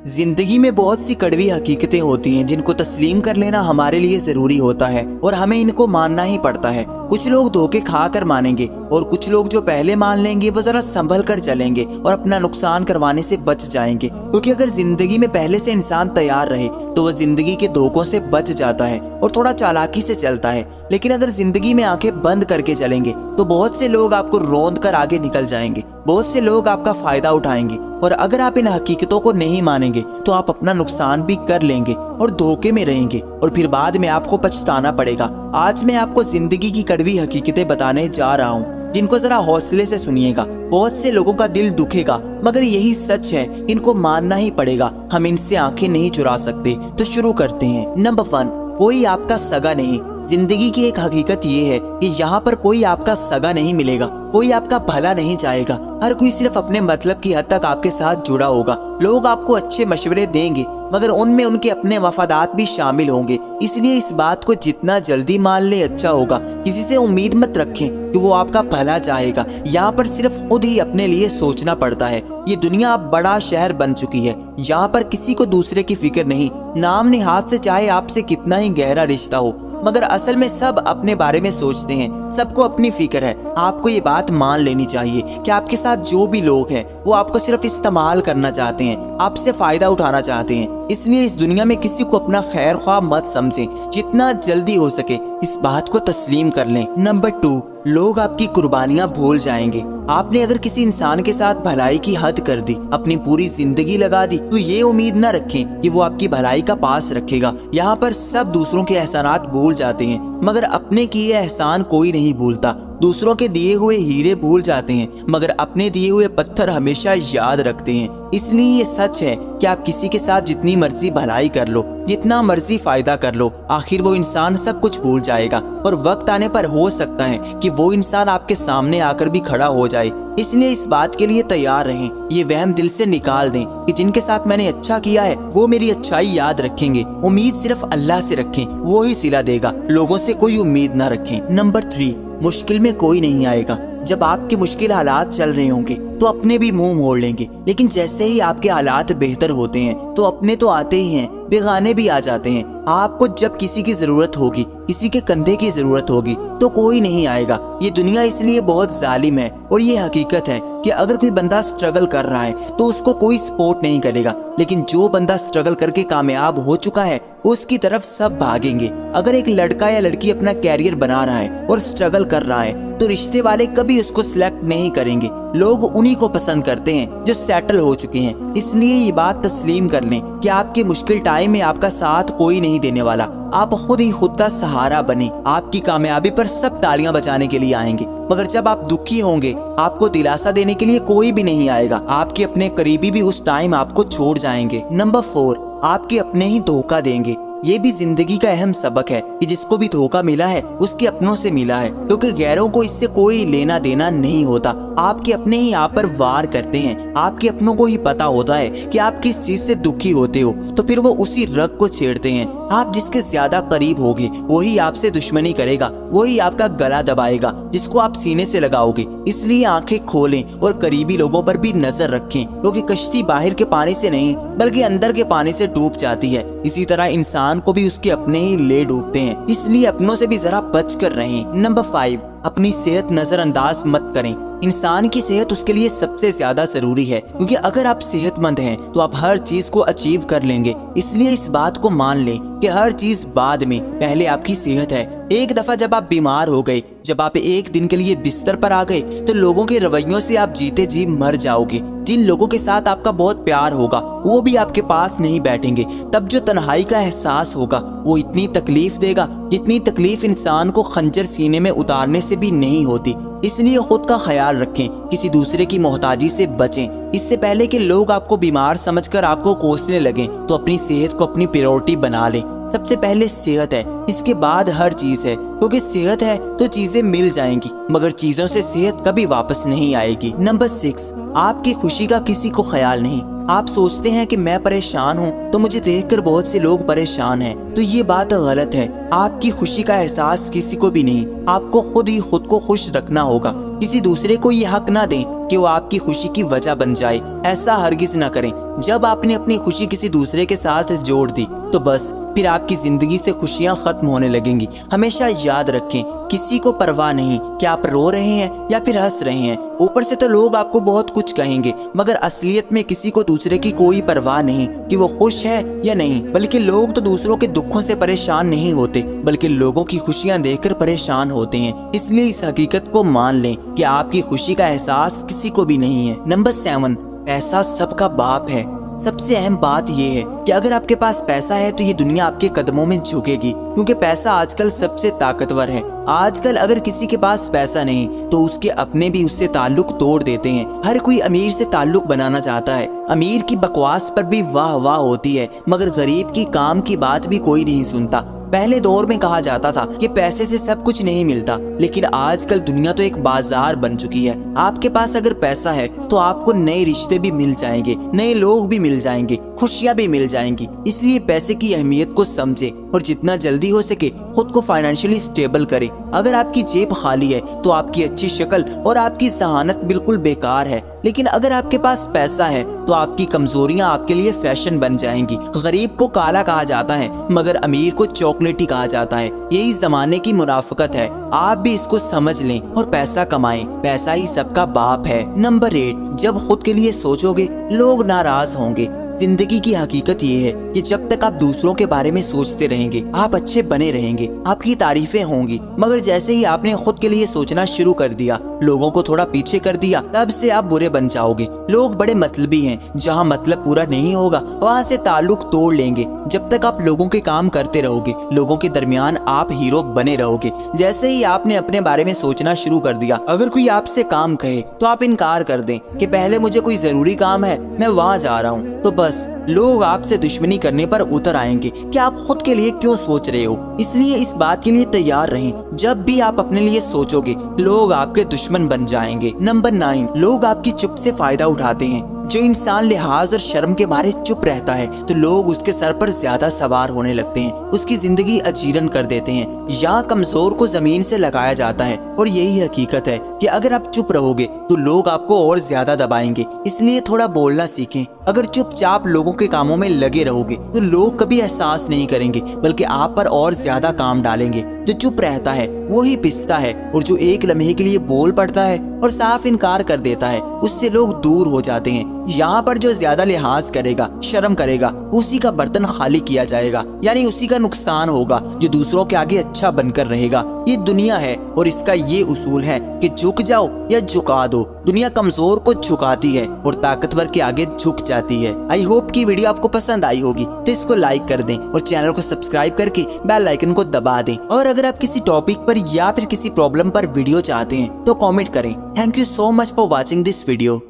जिंदगी में बहुत सी कड़वी हकीकतें होती हैं जिनको तस्लीम कर लेना हमारे लिए जरूरी होता है और हमें इनको मानना ही पड़ता है। कुछ लोग धोखे खा कर मानेंगे और कुछ लोग जो पहले मान लेंगे वो जरा संभल कर चलेंगे और अपना नुकसान करवाने से बच जाएंगे, क्योंकि अगर जिंदगी में पहले से इंसान तैयार रहे तो वह जिंदगी के धोखों से बच जाता है और थोड़ा चालाकी से चलता है। लेकिन अगर जिंदगी में आंखें बंद करके चलेंगे तो बहुत से लोग आपको रौंद कर आगे निकल जाएंगे, बहुत से लोग आपका फायदा उठाएंगे और अगर आप इन हकीकतों को नहीं मानेंगे तो आप अपना नुकसान भी कर लेंगे और धोखे में रहेंगे और फिर बाद में आपको पछताना पड़ेगा। आज मैं आपको जिंदगी की कड़वी हकीकतें बताने जा रहा हूँ, जिनको जरा हौसले से सुनिएगा। बहुत से लोगों का दिल दुखेगा मगर यही सच है, इनको मानना ही पड़ेगा। हम इनसे आंखें नहीं चुरा सकते। तो शुरू करते हैं। नंबर 1, कोई आपका सगा नहीं। जिंदगी की एक हकीकत ये है कि यहाँ पर कोई आपका सगा नहीं मिलेगा, कोई आपका भला नहीं चाहेगा। हर कोई सिर्फ अपने मतलब की हद तक आपके साथ जुड़ा होगा। लोग आपको अच्छे मशवरे देंगे मगर उनमें उनके अपने वफादात भी शामिल होंगे, इसलिए इस बात को जितना जल्दी मान ले अच्छा होगा। किसी से उम्मीद मत रखें कि वो आपका भला चाहेगा। यहाँ पर सिर्फ खुद ही अपने लिए सोचना पड़ता है। ये दुनिया अब बड़ा शहर बन चुकी है, यहाँ पर किसी को दूसरे की फिक्र नहीं। नाम निहात से चाहे आपसे कितना ही गहरा रिश्ता हो, मगर असल में सब अपने बारे में सोचते हैं, सबको अपनी फिक्र है। आपको ये बात मान लेनी चाहिए कि आपके साथ जो भी लोग हैं वो आपको सिर्फ इस्तेमाल करना चाहते हैं, आपसे फायदा उठाना चाहते हैं। इसलिए इस दुनिया में किसी को अपना खैर ख्वाह मत समझें। जितना जल्दी हो सके इस बात को तस्लीम कर लें। नंबर 2, लोग आपकी कुर्बानियां भूल जाएंगे। आपने अगर किसी इंसान के साथ भलाई की हद कर दी, अपनी पूरी जिंदगी लगा दी, तो ये उम्मीद न रखें कि वो आपकी भलाई का पास रखेगा। यहाँ पर सब दूसरों के एहसानात भूल जाते हैं मगर अपने किए एहसान कोई नहीं भूलता। दूसरों के दिए हुए हीरे भूल जाते हैं मगर अपने दिए हुए पत्थर हमेशा याद रखते हैं। इसलिए ये सच है कि आप किसी के साथ जितनी मर्जी भलाई कर लो, जितना मर्जी फायदा कर लो, आखिर वो इंसान सब कुछ भूल जाएगा और वक्त आने पर हो सकता है कि वो इंसान आपके सामने आकर भी खड़ा हो जाए। इसलिए इस बात के लिए तैयार रहें। ये वहम दिल से निकाल दें कि जिनके साथ मैंने अच्छा किया है वो मेरी अच्छाई याद रखेंगे। उम्मीद सिर्फ अल्लाह से रखें, वो ही सिला देगा। लोगों से कोई उम्मीद ना रखें। नंबर 3, मुश्किल में कोई नहीं आएगा। जब आपके मुश्किल हालात चल रहे होंगे तो अपने भी मुंह मोड़ लेंगे, लेकिन जैसे ही आपके हालात बेहतर होते हैं तो अपने तो आते ही हैं, बेगाने भी आ जाते हैं। आपको जब किसी की जरूरत होगी, किसी के कंधे की जरूरत होगी तो कोई नहीं आएगा। ये दुनिया इसलिए बहुत जालिम है और ये हकीकत है कि अगर कोई बंदा स्ट्रगल कर रहा है तो उसको कोई सपोर्ट नहीं करेगा, लेकिन जो बंदा स्ट्रगल करके कामयाब हो चुका है उसकी तरफ सब भागेंगे। अगर एक लड़का या लड़की अपना कैरियर बना रहा है और स्ट्रगल कर रहा है तो रिश्ते वाले कभी उसको सिलेक्ट नहीं करेंगे। लोग उन्हीं को पसंद करते हैं जो सेटल हो चुके हैं। इसलिए ये बात तस्लीम कर लें कि आपके मुश्किल टाइम में आपका साथ कोई नहीं देने वाला। आप खुद ही खुद का सहारा बने। आपकी कामयाबी पर सब तालियां बजाने के लिए आएंगे, मगर जब आप दुखी होंगे आपको दिलासा देने के लिए कोई भी नहीं आएगा। आपके अपने करीबी भी उस टाइम आपको छोड़ जाएंगे। नंबर 4, आपके अपने ही धोखा देंगे। ये भी जिंदगी का अहम सबक है कि जिसको भी धोखा मिला है उसके अपनों से मिला है, क्योंकि गैरों को इससे कोई लेना देना नहीं होता। आपके अपने ही आप पर वार करते हैं। आपके अपनों को ही पता होता है कि आप किस चीज से दुखी होते हो, तो फिर वो उसी रग को छेड़ते हैं। आप जिसके ज्यादा करीब होगे वही आपसे दुश्मनी करेगा, वही आपका गला दबाएगा जिसको आप सीने से लगाओगे। इसलिए आंखें खोलें और करीबी लोगों पर भी नजर रखें, क्योंकि कश्ती बाहर के पानी से नहीं बल्कि अंदर के पानी से डूब जाती है। इसी तरह इंसान को भी उसके अपने ही ले डूबते हैं, इसलिए अपनों से भी जरा बच कर रहें। नंबर 5, अपनी सेहत नजरअंदाज मत करें। इंसान की सेहत उसके लिए सबसे ज्यादा जरूरी है, क्योंकि अगर आप सेहतमंद हैं तो आप हर चीज को अचीव कर लेंगे। इसलिए इस बात को मान लें कि हर चीज बाद में, पहले आपकी सेहत है। एक दफा जब आप बीमार हो गए, जब आप एक दिन के लिए बिस्तर पर आ गए, तो लोगों के रवैयों से आप जीते जी मर जाओगे। जिन लोगों के साथ आपका बहुत प्यार होगा वो भी आपके पास नहीं बैठेंगे। तब जो तन्हाई का एहसास होगा वो इतनी तकलीफ देगा जितनी तकलीफ इंसान को खंजर सीने में उतारने से भी नहीं होती। इसलिए खुद का ख्याल रखें, किसी दूसरे की मोहताजी से बचें। इससे पहले कि लोग आपको बीमार समझकर आपको कोसने लगें तो अपनी सेहत को अपनी प्रायोरिटी बना लें। सबसे पहले सेहत है, इसके बाद हर चीज है, क्योंकि सेहत है तो चीजें मिल जाएंगी मगर चीजों से सेहत कभी वापस नहीं आएगी। नंबर 6, आपकी खुशी का किसी को ख्याल नहीं। आप सोचते हैं कि मैं परेशान हूँ तो मुझे देखकर बहुत से लोग परेशान हैं, तो ये बात गलत है। आपकी खुशी का एहसास किसी को भी नहीं। आपको खुद ही खुद को खुश रखना होगा। किसी दूसरे को ये हक ना दें कि वो आपकी खुशी की वजह बन जाए। ऐसा हरगिज ना करें। जब आपने अपनी खुशी किसी दूसरे के साथ जोड़ दी तो बस फिर आपकी जिंदगी से खुशियां खत्म होने लगेंगी। हमेशा याद रखें, किसी को परवाह नहीं कि आप रो रहे हैं या फिर हंस रहे हैं। ऊपर से तो लोग आपको बहुत कुछ कहेंगे, मगर असलियत में किसी को दूसरे की कोई परवाह नहीं कि वो खुश है या नहीं। बल्कि लोग तो दूसरों के दुखों से परेशान नहीं होते, बल्कि लोगों की खुशियां देखकर परेशान होते हैं। इसलिए इस हकीकत को मान लें कि आपकी खुशी का एहसास किसी को भी नहीं है। नंबर 7, पैसा सबका बाप है। सबसे अहम बात यह है कि अगर आपके पास पैसा है तो ये दुनिया आपके कदमों में झुकेगी, क्योंकि पैसा आजकल सबसे ताकतवर है। आजकल अगर किसी के पास पैसा नहीं तो उसके अपने भी उससे ताल्लुक तोड़ देते हैं। हर कोई अमीर से ताल्लुक बनाना चाहता है। अमीर की बकवास पर भी वाह वाह होती है, मगर गरीब की काम की बात भी कोई नहीं सुनता। पहले दौर में कहा जाता था कि पैसे से सब कुछ नहीं मिलता, लेकिन आजकल दुनिया तो एक बाजार बन चुकी है। आपके पास अगर पैसा है तो आपको नए रिश्ते भी मिल जाएंगे, नए लोग भी मिल जाएंगे, खुशियां भी मिल जाएंगी। इसलिए पैसे की अहमियत को समझे और जितना जल्दी हो सके खुद को फाइनेंशियली स्टेबल करें। अगर आपकी जेब खाली है तो आपकी अच्छी शक्ल और आपकी जहानत बिल्कुल बेकार है, लेकिन अगर आपके पास पैसा है तो आपकी कमजोरियां आपके लिए फैशन बन जाएंगी। गरीब को काला कहा जाता है, मगर अमीर को चॉकलेटी कहा जाता है। यही जमाने की मुनाफिकत है। आप भी इसको समझ लें और पैसा कमाएं। पैसा ही सबका बाप है। नंबर 8, जब खुद के लिए सोचोगे लोग नाराज होंगे। जिंदगी की हकीकत ये है कि जब तक आप दूसरों के बारे में सोचते रहेंगे आप अच्छे बने रहेंगे, आपकी तारीफें होंगी। मगर जैसे ही आपने खुद के लिए सोचना शुरू कर दिया, लोगों को थोड़ा पीछे कर दिया, तब से आप बुरे बन जाओगे। लोग बड़े मतलबी हैं, जहाँ मतलब पूरा नहीं होगा वहाँ से ताल्लुक तोड़ लेंगे। जब तक आप लोगों के काम करते रहोगे, लोगों के दरमियान आप हीरो बने रहोगे। जैसे ही आपने अपने बारे में सोचना शुरू कर दिया, अगर कोई आपसे काम कहे तो आप इनकार कर दें कि पहले मुझे कोई जरूरी काम है, मैं वहाँ जा रहा हूँ, तो बस लोग आपसे दुश्मनी करने पर उतर आएंगे कि आप खुद के लिए क्यों सोच रहे हो। इसलिए इस बात के लिए तैयार रहें, जब भी आप अपने लिए सोचोगे लोग आपके दुश्मन बन जाएंगे। नंबर 9, लोग आपकी चुप से फायदा उठाते हैं। जो इंसान लिहाज और शर्म के मारे चुप रहता है तो लोग उसके सर पर ज्यादा सवार होने लगते हैं, उसकी जिंदगी अजीरन कर देते हैं। यहाँ कमजोर को जमीन से लगाया जाता है और यही हकीकत है कि अगर आप चुप रहोगे तो लोग आपको और ज्यादा दबाएंगे। इसलिए थोड़ा बोलना सीखें। अगर चुपचाप लोगों के कामों में लगे रहोगे तो लोग कभी एहसास नहीं करेंगे, बल्कि आप पर और ज्यादा काम डालेंगे। जो चुप रहता है वो ही पिसता है, और जो एक लम्हे के लिए बोल पड़ता है और साफ इनकार कर देता है उससे लोग दूर हो जाते हैं। यहाँ पर जो ज्यादा लिहाज करेगा, शर्म करेगा, उसी का बर्तन खाली किया जाएगा, यानी उसी का नुकसान होगा जो दूसरों के आगे अच्छा बनकर रहेगा। ये दुनिया है और इसका ये उसूल है कि झुक जाओ या झुका दो। दुनिया कमजोर को झुकाती है और ताकतवर के आगे झुक जाती है। आई होप की वीडियो आपको पसंद आई होगी, तो इसको लाइक कर दें और चैनल को सब्सक्राइब करके बेल आइकन को दबा दें। और अगर आप किसी टॉपिक पर या फिर किसी प्रॉब्लम पर वीडियो चाहते हैं तो कमेंट करें। Thank you so much for watching this video.